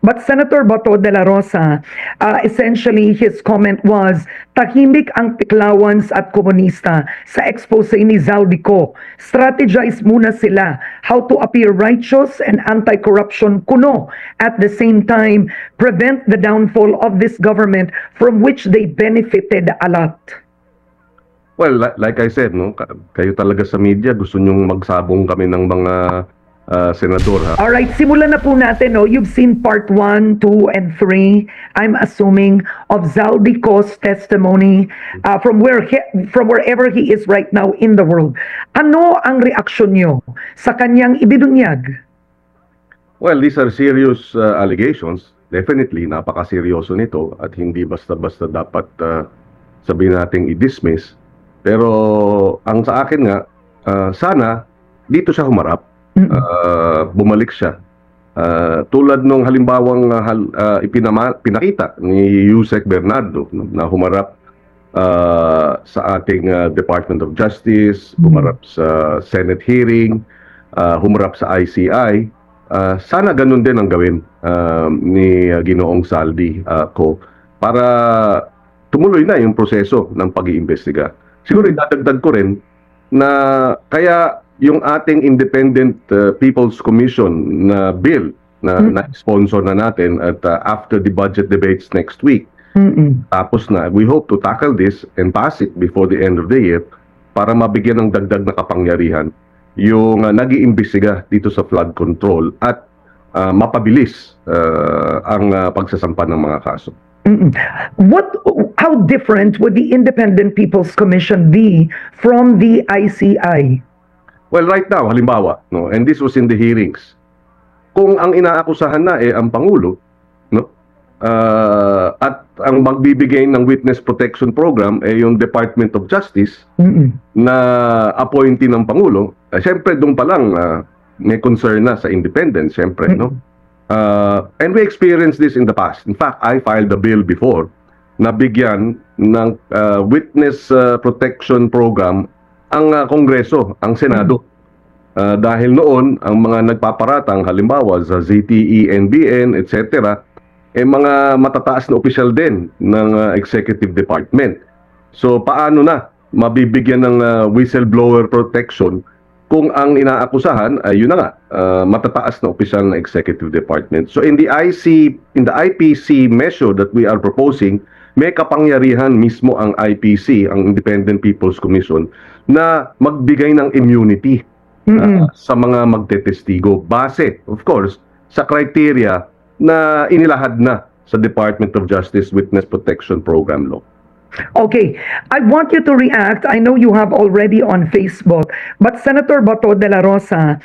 But Senator Bato de la Rosa, essentially his comment was, tahimik ang Tiklawans at komunista sa expose ni Zaldico. Strategize muna sila how to appear righteous and anti-corruption kuno. At the same time, prevent the downfall of this government from which they benefited a lot. Well, like I said, no, kayo talaga sa media, gusto nyong magsabong kami ng mga senador. Ha? Alright, simulan na po natin. No? You've seen part 1, 2, and 3, I'm assuming, of Zaldico's testimony from wherever he is right now in the world. Ano ang reaksyon nyo sa kanyang ibinunyag? Well, these are serious allegations. Definitely, napaka-seryoso nito at hindi basta-basta dapat sabihin nating i-dismiss. Pero ang sa akin nga, sana dito siya humarap. Bumalik siya. Tulad nung halimbawang pinakita ni Yusek Bernardo na humarap sa ating Department of Justice, humarap sa Senate hearing, humarap sa ICI. Sana ganun din ang gawin ni Ginoong Zaldi ko para tumuloy na yung proseso ng pag-iimbestiga. Siguro idadagdag ko rin na kaya yung ating Independent People's Commission na bill na sponsor na natin at after the budget debates next week, tapos na, we hope to tackle this and pass it before the end of the year para mabigyan ng dagdag na kapangyarihan yung nag-iimbestiga dito sa flood control at mapabilis ang pagsasampa ng mga kaso. How different would the Independent People's Commission be from the ICI? Well, right now, halimbawa, no, and this was in the hearings, kung ang inaakusahan na ang Pangulo, no, at ang magbibigay ng witness protection program yung Department of Justice na appointee ng Pangulo, siyempre doon pa lang may concern na sa independence, siyempre, no? And we experienced this in the past. In fact, I filed a bill before na bigyan ng witness protection program ang Kongreso, ang Senado. Dahil noon, ang mga nagpaparatang, halimbawa sa ZTE, NBN, etc., mga matataas na opisyal din ng Executive Department. So, paano na mabibigyan ng whistleblower protection kung ang inaakusahan ay yun na nga, matataas na opisyal ng Executive Department. So, in the IPC measure that we are proposing, may kapangyarihan mismo ang IPC, ang Independent People's Commission, na magbigay ng immunity sa mga magtetestigo base, of course, sa criteria na inilahad na sa Department of Justice Witness Protection Program law. Okay, I want you to react. I know you have already on Facebook, but Senator Bato de la Rosa,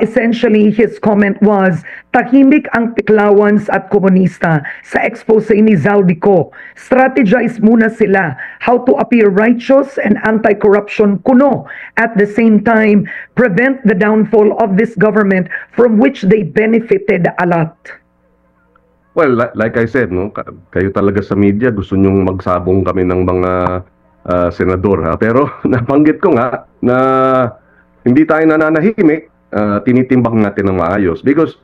essentially his comment was, tahimik ang Tiklawans at komunista sa expose ni Zaldico. Strategize muna sila how to appear righteous and anti-corruption kuno. At the same time, prevent the downfall of this government from which they benefited a lot. Well, like I said, no, kayo talaga sa media, gusto nyong magsabong kami ng mga senador. Ha? Pero nabanggit ko nga na hindi tayo nananahimik, tinitimbang natin ng maayos. Because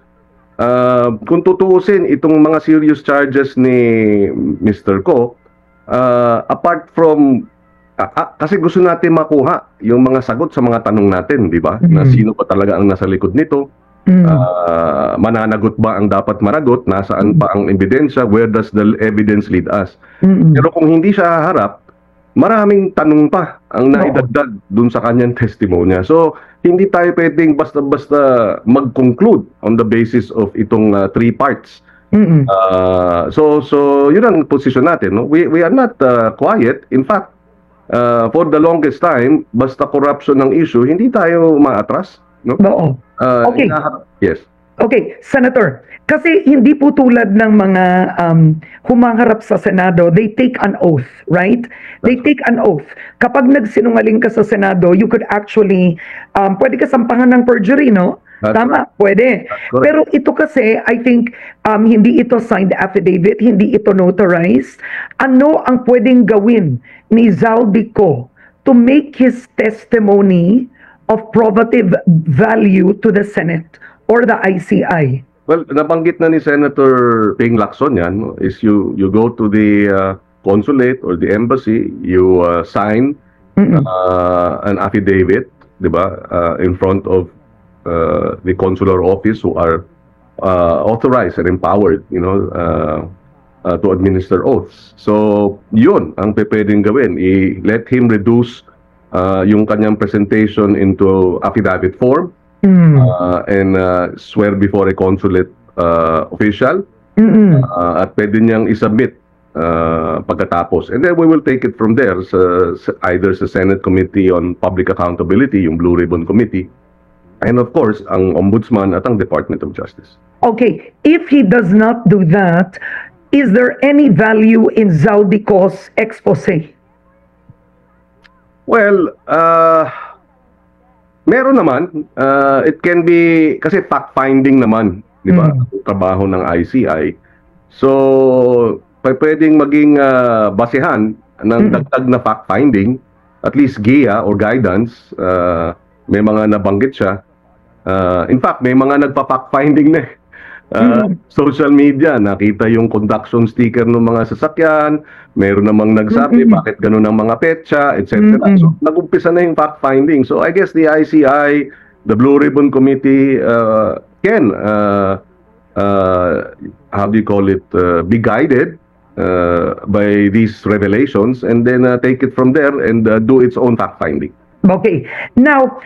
kung tutuusin itong mga serious charges ni Mr. Ko, apart from, kasi gusto natin makuha yung mga sagot sa mga tanong natin, di ba? Na sino pa talaga ang nasa likod nito? Mananagot ba ang dapat managot? Nasaan pa ang ebidensya? Where does the evidence lead us? Pero kung hindi siya haharap, maraming tanong pa ang naidagdag dun sa kanyang testimonya. So, hindi tayo pwedeng basta-basta mag-conclude on the basis of itong 3 parts. So yun ang position natin. No? We are not quiet. In fact, for the longest time, basta corruption ng issue, hindi tayo maatras. No? Okay. Yes. Okay, Senator, kasi hindi po tulad ng mga humaharap sa Senado, they take an oath, right? They take an oath. Kapag nagsinungaling ka sa Senado, you could actually, pwede ka sampahan ng perjury, no? Tama, pwede. Pero ito kasi, I think, hindi ito signed affidavit, hindi ito notarized. Ano ang pwedeng gawin ni Zaldico to make his testimony of probative value to the Senate or the ICI? Well, nabanggit na ni Senator Ping Lacson yan, no, is you go to the consulate or the embassy, you sign an affidavit, di ba, in front of the consular office who are authorized and empowered, to administer oaths. So, yun ang pwedeng gawin. Let him reduce yung kanyang presentation into affidavit form and swear before a consulate official. At pwede niyang isubmit pagkatapos. And then we will take it from there either sa Senate Committee on Public Accountability, yung Blue Ribbon Committee, and of course, ang Ombudsman at ang Department of Justice. Okay, if he does not do that, is there any value in Zaldico's expose? Well, meron naman. It can be, kasi fact-finding naman, di ba? Trabaho ng ICI. So, pwedeng maging basehan ng dagdag na fact-finding, at least GIA or guidance, may mga nabanggit siya. In fact, may mga nagpa-fact-finding na social media, nakita yung conduction sticker ng mga sasakyan, meron namang nagsabi bakit ganun ang mga petsa, etc. So, nag-umpisa na yung fact-finding. So, I guess the ICI, the Blue Ribbon Committee can, how do you call it, be guided by these revelations and then take it from there and do its own fact-finding. Okay. Now,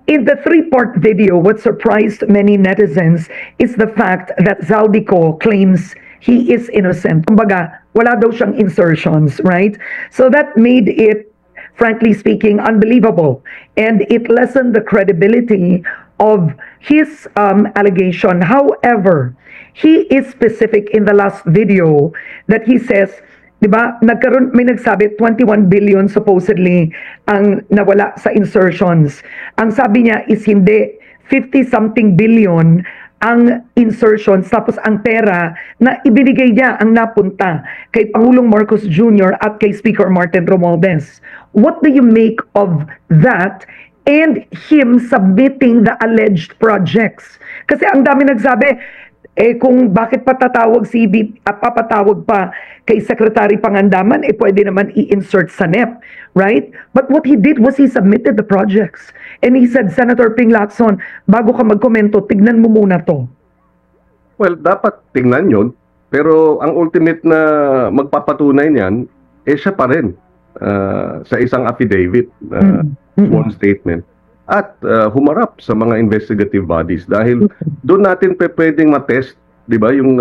in the three-part video, what surprised many netizens is the fact that Zaldico claims he is innocent. Kumbaga, wala daw siyang insertions, right? So that made it, frankly speaking, unbelievable. And it lessened the credibility of his allegation. However, he is specific in the last video that he says, di ba, may nagsabi 21 billion supposedly ang nawala sa insertions. Ang sabi niya is hindi, 50-something billion ang insertions, tapos ang pera na ibinigay niya ang napunta kay Pangulong Marcos Jr. at kay Speaker Martin Romualdez. What do you make of that and him submitting the alleged projects? Kasi ang dami nagsabi, kung bakit papatawag pa kay Secretary Pangandaman, pwede naman i-insert sa NEP, right? But what he did was he submitted the projects. And he said, Senator Ping Lacson, bago ka magkomento, tignan mo muna to. Well, dapat tingnan yun. Pero ang ultimate na magpapatunay niyan, siya pa rin sa isang affidavit, sworn statement. At humarap sa mga investigative bodies dahil doon natin pwedeng matest, di ba, yung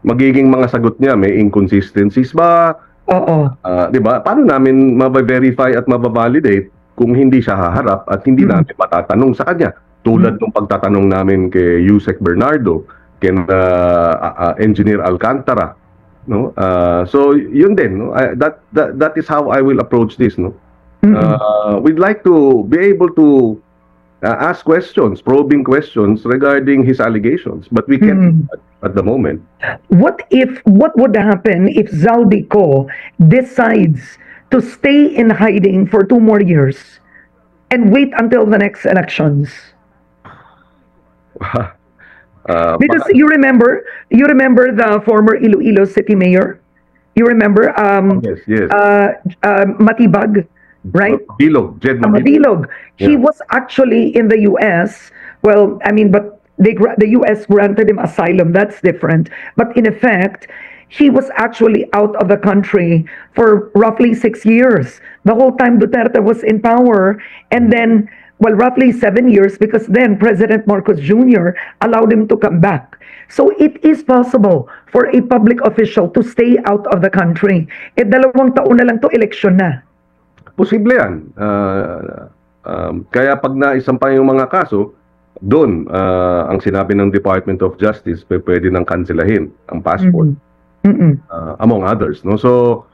magiging mga sagot niya, may inconsistencies ba? Oo. Di ba? Paano namin ma-verify at ma-validate kung hindi siya haharap at hindi namin matatanong sa kanya? Tulad ng pagtatanong namin kay Yusek Bernardo, kay Engineer Alcantara, no? So yun din, no? That is how I will approach this, no? We'd like to be able to ask questions, probing questions regarding his allegations, but we can't at the moment. What would happen if Zaldico decides to stay in hiding for 2 more years and wait until the next elections? Because you remember the former Iloilo City Mayor? You remember yes. Matibag? Right? Mabilog, Jed Mabilog. Mabilog. He was actually in the U.S. Well, I mean, but the U.S. granted him asylum. That's different. But in effect, he was actually out of the country for roughly 6 years. The whole time Duterte was in power. And then, well, roughly 7 years because then President Marcos Jr. allowed him to come back. So it is possible for a public official to stay out of the country. 2 taon na lang to, eleksyon na. Posible yan. Kaya pag naisampa yung mga kaso, doon ang sinabi ng Department of Justice, pwede nang kanselahin ang passport. Among others. No? So,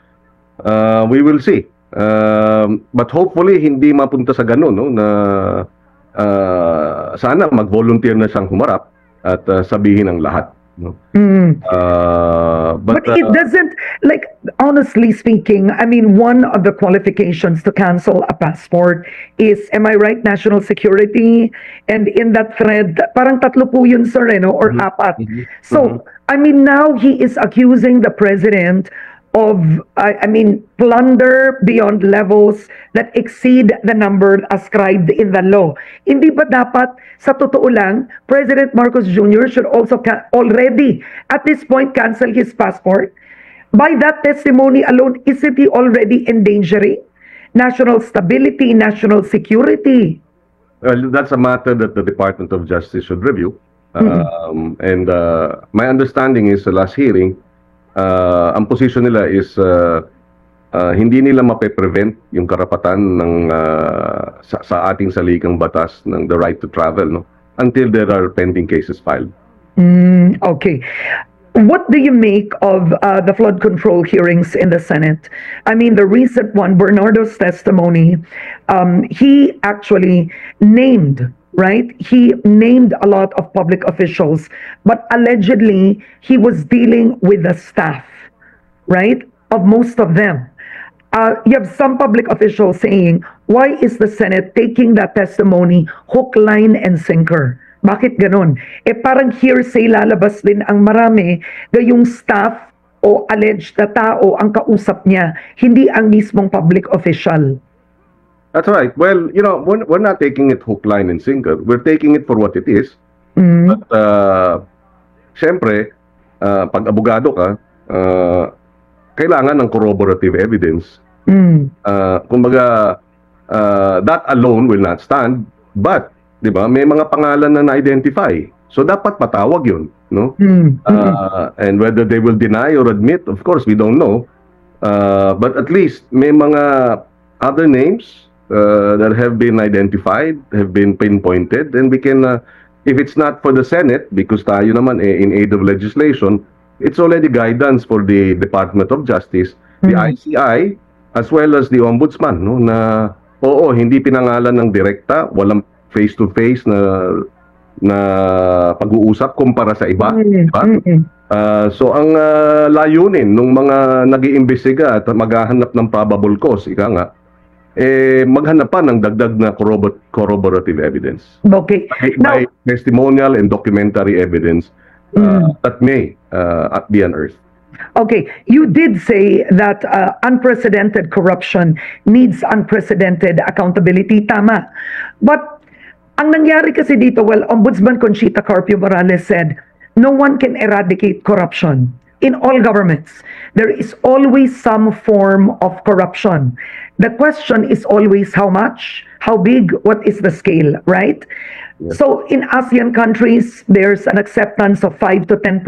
we will see. But hopefully, hindi mapunta sa ganun. No? Na, sana mag-volunteer na siyang humarap at sabihin ang lahat. No? Mm. But But it doesn't, like, honestly speaking, I mean, one of the qualifications to cancel a passport is, am I right, national security? And in that thread, parang tatlo po yun, sir, eh, no? Or apat. mhm, So, I mean, now he is accusing the president of, I mean, plunder beyond levels that exceed the number ascribed in the law. Hindi ba dapat, sa totoo lang, President Marcos Jr. should also already, at this point, cancel his passport? By that testimony alone, isn't he already endangering national stability, national security? well, that's a matter that the Department of Justice should review. And my understanding is sa last hearing, ang position nila is hindi nila mape-prevent yung karapatan ng sa ating saligang batas ng the right to travel, no, until there are pending cases filed. Okay. What do you make of the flood control hearings in the Senate? I mean, the recent one, Bernardo's testimony, he actually named, right? He named a lot of public officials, but allegedly he was dealing with the staff, right, of most of them. You have some public officials saying, why is the Senate taking that testimony hook, line, and sinker? Bakit ganun? Eh parang hearsay lalabas din ang marami na yung staff o alleged na tao ang kausap niya, hindi ang mismong public official. That's right. Well, you know, we're not taking it hook, line, and sinker. We're taking it for what it is. But, syempre, pag abogado ka, kailangan ng corroborative evidence. Kumbaga, that alone will not stand. But, di ba, may mga pangalan na na-identify. So, dapat patawag yun. No? And whether they will deny or admit, of course, we don't know. But at least, may mga other names that have been identified, have been pinpointed, and we can, if it's not for the Senate, because tayo naman in aid of legislation, it's already guidance for the Department of Justice, the ICI, as well as the Ombudsman, no, na oo, hindi pinangalan ng direkta, walang face-to-face na pag-uusap kumpara sa iba, diba? So ang layunin ng mga nag-iimbestiga at maghahanap ng probable cause, ika nga, maghanap pa ng dagdag na corroborative evidence. Okay. By testimonial and documentary evidence that may be unearthed. Okay, you did say that unprecedented corruption needs unprecedented accountability. Tama. But ang nangyari kasi dito, well, Ombudsman Conchita Carpio Morales said, no one can eradicate corruption. In all governments, there is always some form of corruption. The question is always how much, how big, what is the scale, right? Yes. So in ASEAN countries, there's an acceptance of 5 to 10%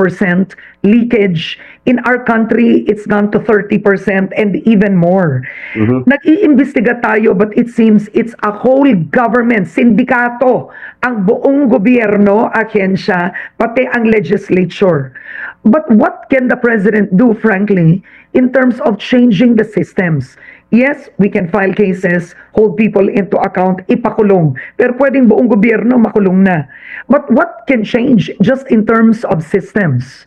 leakage. In our country, it's gone to 30% and even more. Nag-iimbestiga tayo, but it seems it's a whole government, sindikato, ang buong gobyerno, ahensya, pati ang legislature. But what can the president do, frankly, in terms of changing the systems? Yes, we can file cases, hold people into account, ipakulong. Pero pwedeng buong gobyerno makulong na. But what can change just in terms of systems?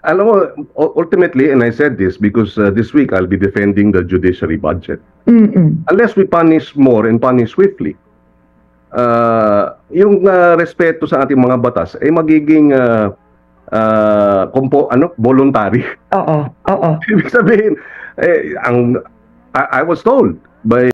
Alam mo, ultimately, and I said this because this week I'll be defending the judiciary budget. Unless we punish more and punish swiftly, yung respeto sa ating mga batas ay magiging voluntary. Oo. Ibig sabihin, I was told by